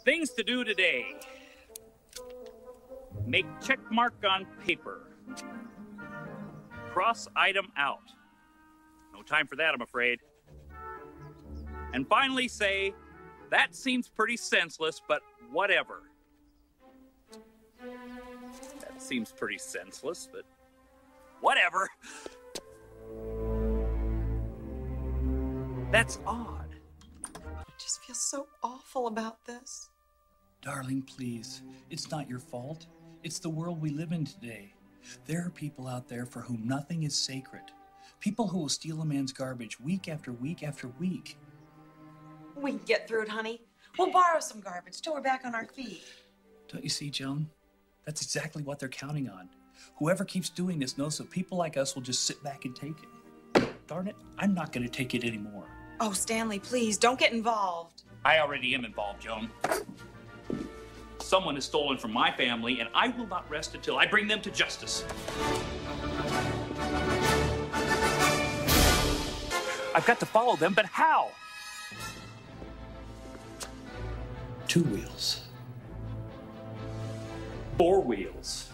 Things to do today. Make check mark on paper. Cross item out. No time for that, I'm afraid. And finally say, that seems pretty senseless, but whatever. That seems pretty senseless, but whatever. That's odd. I just feel so awful about this. Darling, please. It's not your fault. It's the world we live in today. There are people out there for whom nothing is sacred. People who will steal a man's garbage week after week after week. We can get through it, honey. We'll borrow some garbage till we're back on our feet. Don't you see, Joan? That's exactly what they're counting on. Whoever keeps doing this knows that people like us will just sit back and take it. Darn it, I'm not going to take it anymore. Oh, Stanley, please, don't get involved. I already am involved, Joan. Someone has stolen from my family, and I will not rest until I bring them to justice. I've got to follow them, but how? 2 wheels. 4 wheels.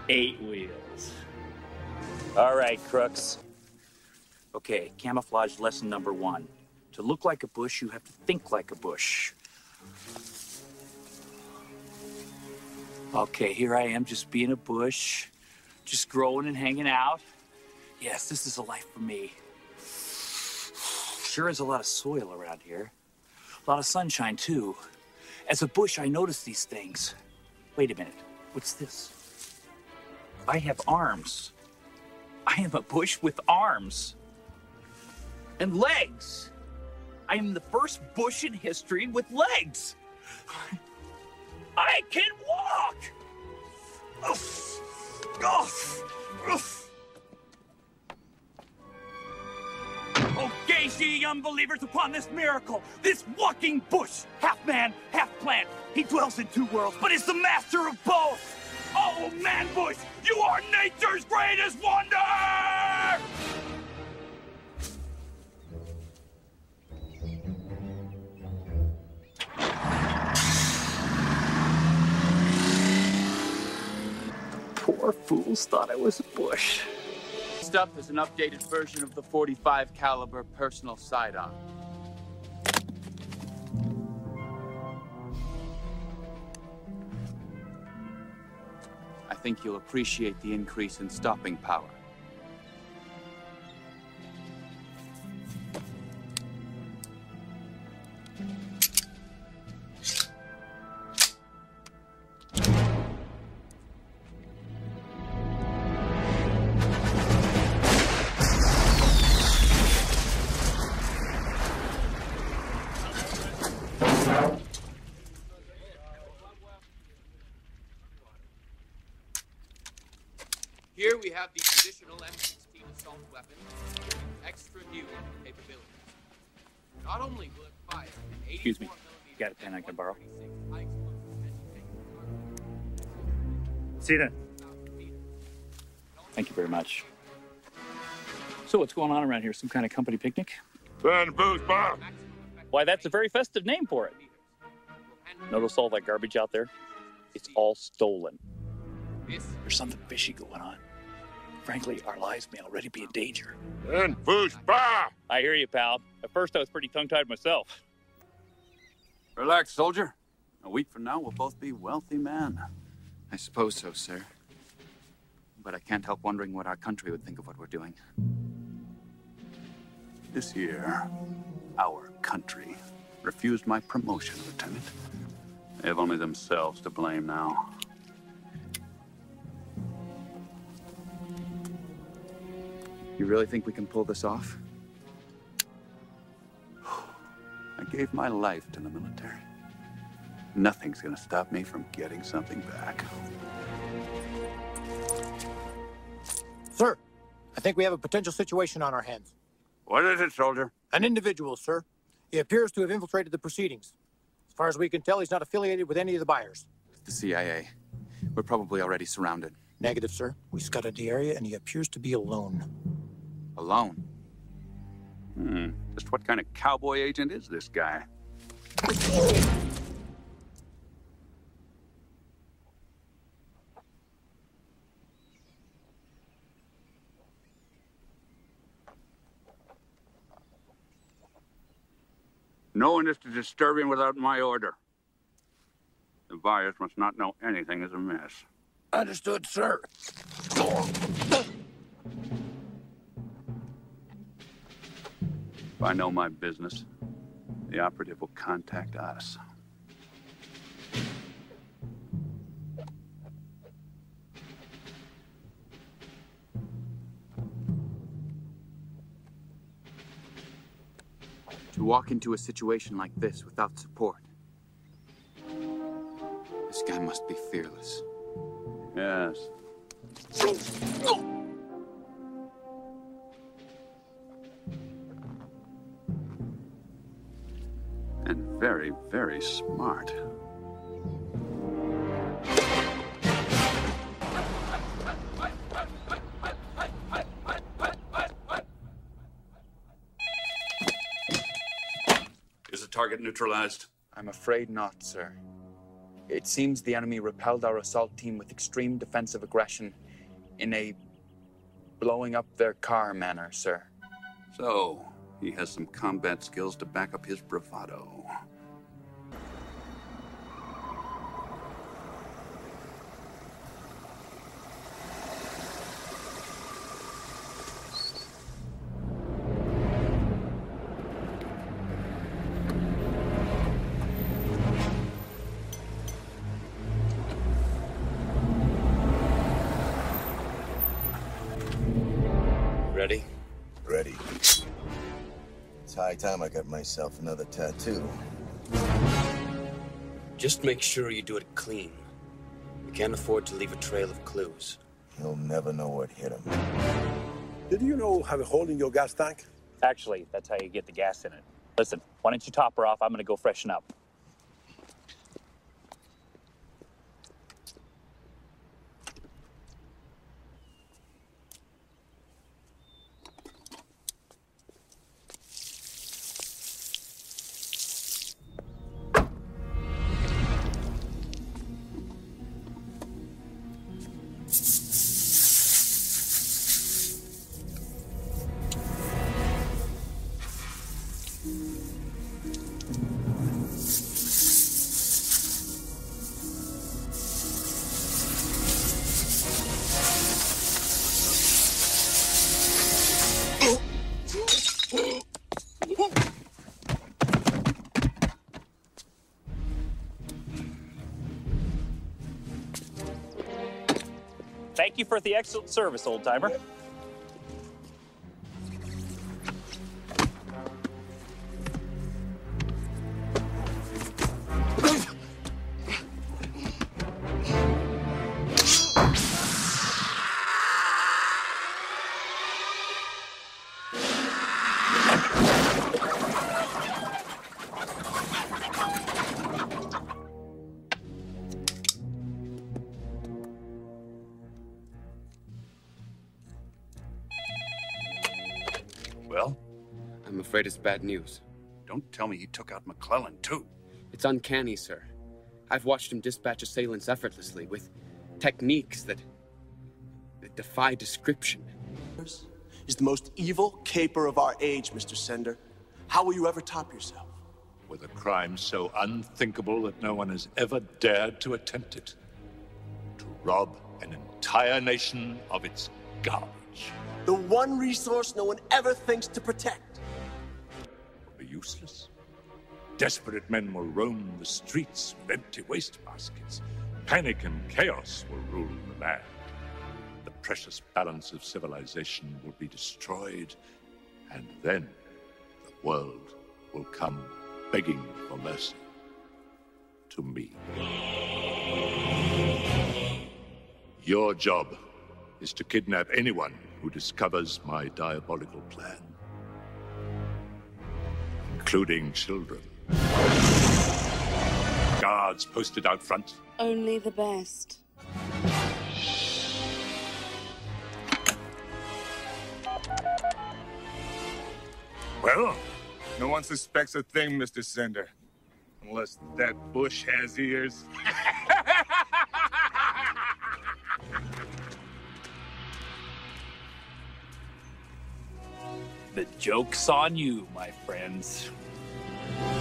8 wheels. All right, crooks. Okay, camouflage lesson number 1. To look like a bush, you have to think like a bush. Okay, here I am just being a bush, just growing and hanging out. Yes, this is a life for me. Sure is a lot of soil around here. A lot of sunshine, too. As a bush, I notice these things. Wait a minute, what's this? I have arms. I am a bush with arms. And legs. I am the first bush in history with legs. I can walk! Oof. Oof. Oof. Oh, gaze ye unbelievers upon this miracle, this walking bush, half man, half plant. He dwells in 2 worlds, but is the master of both. Oh, man bush, you are nature's greatest wonder! Poor fools thought I was a bush. Next up is an updated version of the .45 caliber personal sidearm. I think you'll appreciate the increase in stopping power. Here we have the traditional M16 assault weapon with extra new capabilities. Not only will it fire an 84 Excuse me. You got a pen I can borrow? See you then. Thank you very much. So what's going on around here? Some kind of company picnic? Burn booze bar. Why, that's a very festive name for it. Notice all that garbage out there? It's all stolen. There's something fishy going on. Frankly, our lives may already be in danger. Burn booze bar. I hear you, pal. At first, I was pretty tongue-tied myself. Relax, soldier. A week from now, we'll both be wealthy men. I suppose so, sir. But I can't help wondering what our country would think of what we're doing. This year, our country refused my promotion, Lieutenant. They have only themselves to blame now. You really think we can pull this off? I gave my life to the military. Nothing's gonna stop me from getting something back. Sir, I think we have a potential situation on our hands. What is it, soldier? An individual, sir. He appears to have infiltrated the proceedings. As far as we can tell, he's not affiliated with any of the buyers. The CIA. We're probably already surrounded. Negative, sir. We scouted the area, and he appears to be alone. Alone? Just what kind of cowboy agent is this guy? No one is to disturb him without my order. The buyers must not know anything is amiss. Understood, sir. If I know my business, the operative will contact us. To walk into a situation like this without support. This guy must be fearless. Yes. And very, very smart. Is the target neutralized? I'm afraid not, sir. It seems the enemy repelled our assault team with extreme defensive aggression in a blowing up their car manner, sir. So, he has some combat skills to back up his bravado. Ready? Ready. It's high time I got myself another tattoo. Just make sure you do it clean. We can't afford to leave a trail of clues. He'll never know what hit him. Did you know have a hole in your gas tank? Actually, that's how you get the gas in it. Listen, why don't you top her off? I'm gonna go freshen up. Thank you for the excellent service, old-timer. Well? I'm afraid it's bad news. Don't tell me he took out McClellan, too. It's uncanny, sir. I've watched him dispatch assailants effortlessly with techniques that defy description. Is the most evil caper of our age, Mr. Sender. How will you ever top yourself? With a crime so unthinkable that no one has ever dared to attempt it. To rob an entire nation of its garbage. The one resource no one ever thinks to protect. Are useless? Desperate men will roam the streets with empty waste baskets. Panic and chaos will rule the land. The precious balance of civilization will be destroyed, and then the world will come begging for mercy to me. Your job is to kidnap anyone who discovers my diabolical plan, including children. Guards posted out front. Only the best. Well, no one suspects a thing, Mr. Sender. Unless that bush has ears. The joke's on you, my friends.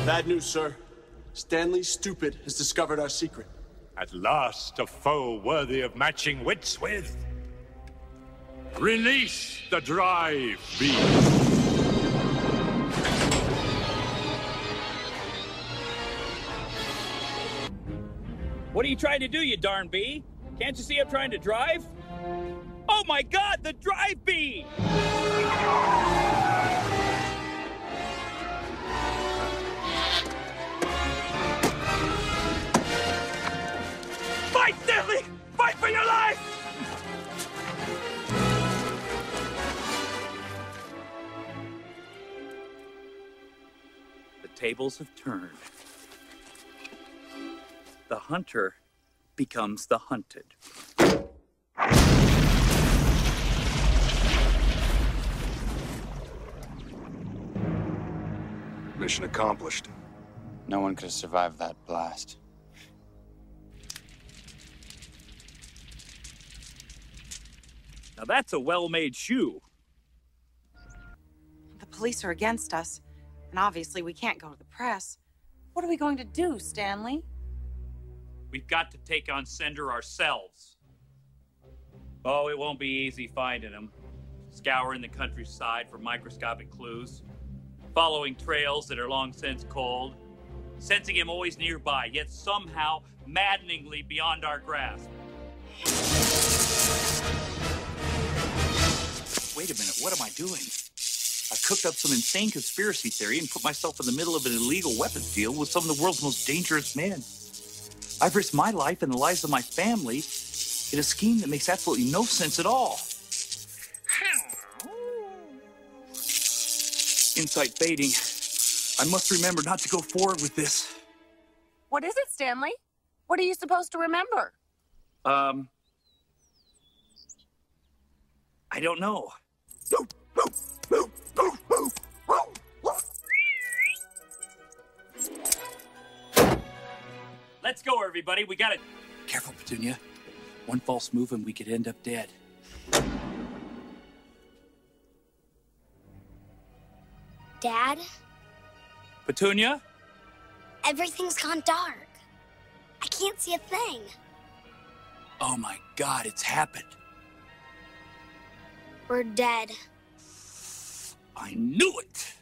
Bad news, sir. Stanley Stupid has discovered our secret. At last, a foe worthy of matching wits with. Release the drive beast. What are you trying to do, you darn bee? Can't you see I'm trying to drive? Oh my God, the drive bee! Fight, Stanley! Fight for your life! The tables have turned. The hunter becomes the hunted. Mission accomplished. No one could have survived that blast. Now that's a well-made shoe. The police are against us, and obviously we can't go to the press. What are we going to do, Stanley? We've got to take on Sender ourselves. Oh, it won't be easy finding him. Scouring the countryside for microscopic clues. Following trails that are long since cold. Sensing him always nearby, yet somehow maddeningly beyond our grasp. Wait a minute, what am I doing? I cooked up some insane conspiracy theory and put myself in the middle of an illegal weapons deal with some of the world's most dangerous men. I've risked my life and the lives of my family in a scheme that makes absolutely no sense at all. Insight fading. I must remember not to go forward with this. What is it, Stanley? What are you supposed to remember? I don't know. Let's go, everybody. We got it. Careful, Petunia. One false move and we could end up dead. Dad? Petunia? Everything's gone dark. I can't see a thing. Oh my God, it's happened. We're dead. I knew it!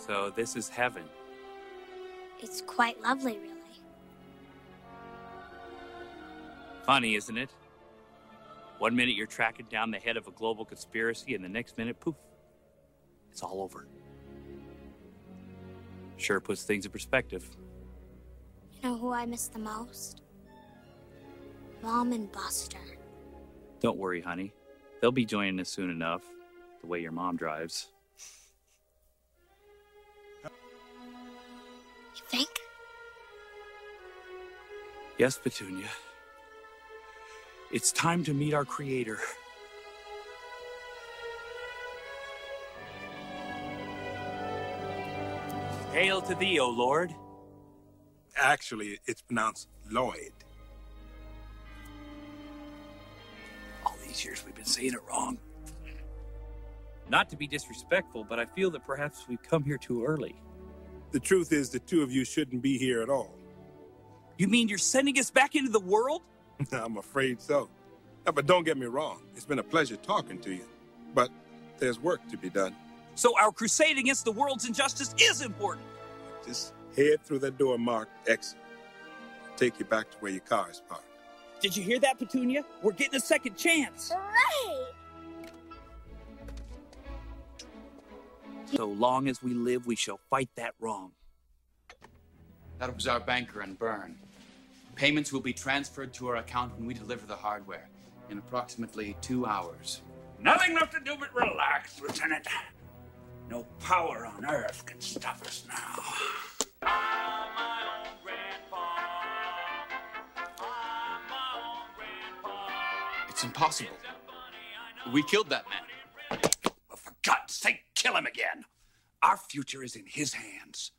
So this is heaven. It's quite lovely, really. Funny, isn't it? 1 minute you're tracking down the head of a global conspiracy, and the next minute, poof, it's all over. Sure puts things in perspective. You know who I miss the most? Mom and Buster. Don't worry, honey. They'll be joining us soon enough, the way your mom drives. You think? Yes, Petunia. It's time to meet our Creator. Hail to thee, O Lord. Actually, it's pronounced Lloyd. All these years we've been saying it wrong. Not to be disrespectful, but I feel that perhaps we've come here too early. The truth is the two of you shouldn't be here at all. You mean you're sending us back into the world? I'm afraid so. But don't get me wrong. It's been a pleasure talking to you. But there's work to be done. So our crusade against the world's injustice is important. Just head through that door marked exit. Take you back to where your car is parked. Did you hear that, Petunia? We're getting a second chance. Hooray! So long as we live, we shall fight that wrong. That was our banker in Bern. Payments will be transferred to our account when we deliver the hardware in approximately 2 hours. Nothing left to do but relax, Lieutenant. No power on Earth can stop us now. It's impossible. We killed that man. Well, for God's sake, kill him again. Our future is in his hands.